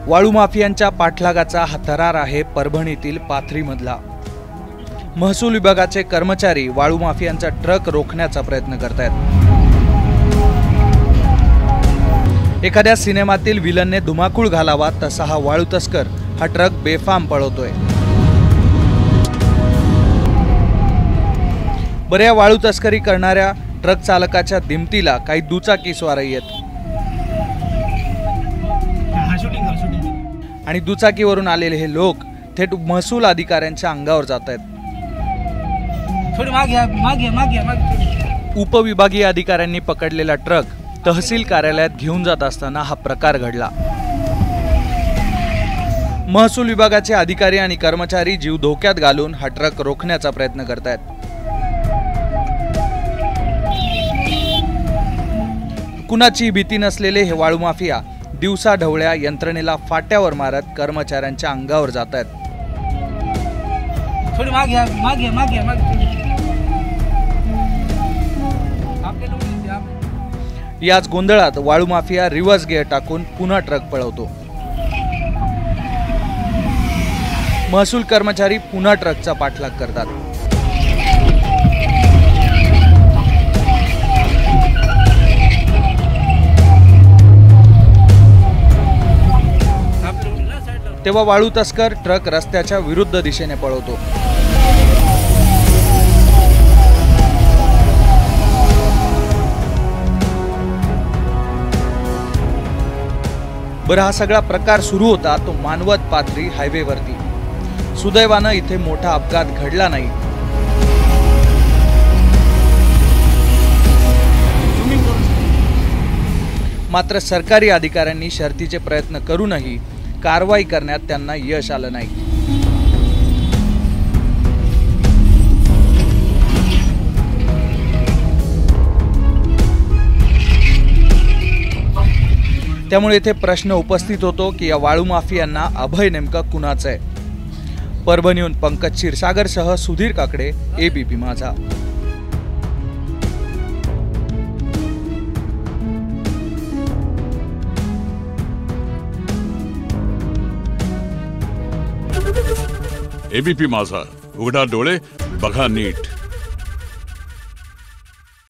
वाळू माफियांच्या पाठलागाचा हा थरार आहे परभणीतील पाथरीमधला। महसूल विभागाचे कर्मचारी वाळू माफियांचा ट्रक रोखण्याचा प्रयत्न करतायत। एखाद्या सिनेमातील विलनने धुमाकूळ घालावा तसा हा वाळू तस्कर हा ट्रक बेफाम पळवतोय। बऱ्या वाळू तस्करी करणाऱ्या ट्रक चालकाच्या दिमतीला काही दुचाकीस्वारही आहेत आणि दुचाकीवरून आलेले हे लोक थेट महसूल अधिकाऱ्यांच्या अंगावर जात आहेत। उपविभागीय अधिकाऱ्यांनी पकडलेला ट्रक तहसील कार्यालयात घेऊन जात असताना हा प्रकार घडला। महसूल विभागाचे अधिकारी आणि कर्मचारी जीव धोक्यात घालून हा ट्रक रोखण्याचा प्रयत्न करतायत। कुणाची भीती नसलेले हे वाळू माफिया दिवसा ढवळ्या यंत्रणेला फाट्यावर मारत कर्मचाऱ्यांच्या अंगावर जात आहेत। याच गोंधळात वाळू माफिया रिव्हर्स गिअर टाकून पुन्हा ट्रक पळवतो। महसूल कर्मचारी पुन्हा ट्रकचा पाठलाग करतात। तेव्हा वाळू तस्कर ट्रक रस्त्याच्या विरुद्ध दिशेने पळवतो। बरं, हा सगळा प्रकार सुरू होता तो मानवत पाथरी हायवेवरती। सुदैवानं इथे मोठा अपघात घडला नाही। मात्र सरकारी अधिकाऱ्यांनी शर्थीचे प्रयत्न करूनही कारवाई करण्यात त्यांना यश आलं नाही। त्यामुळे येथे प्रश्न उपस्थित होतो की या वाळू माफियांना अभय नेमका कुणाचं आहे। परभणीहून पंकज क्षीरसागरसह सुधीर काकडे, एबीपी माझा। एबीपी माझा, उघडा डोळे बघा नीट।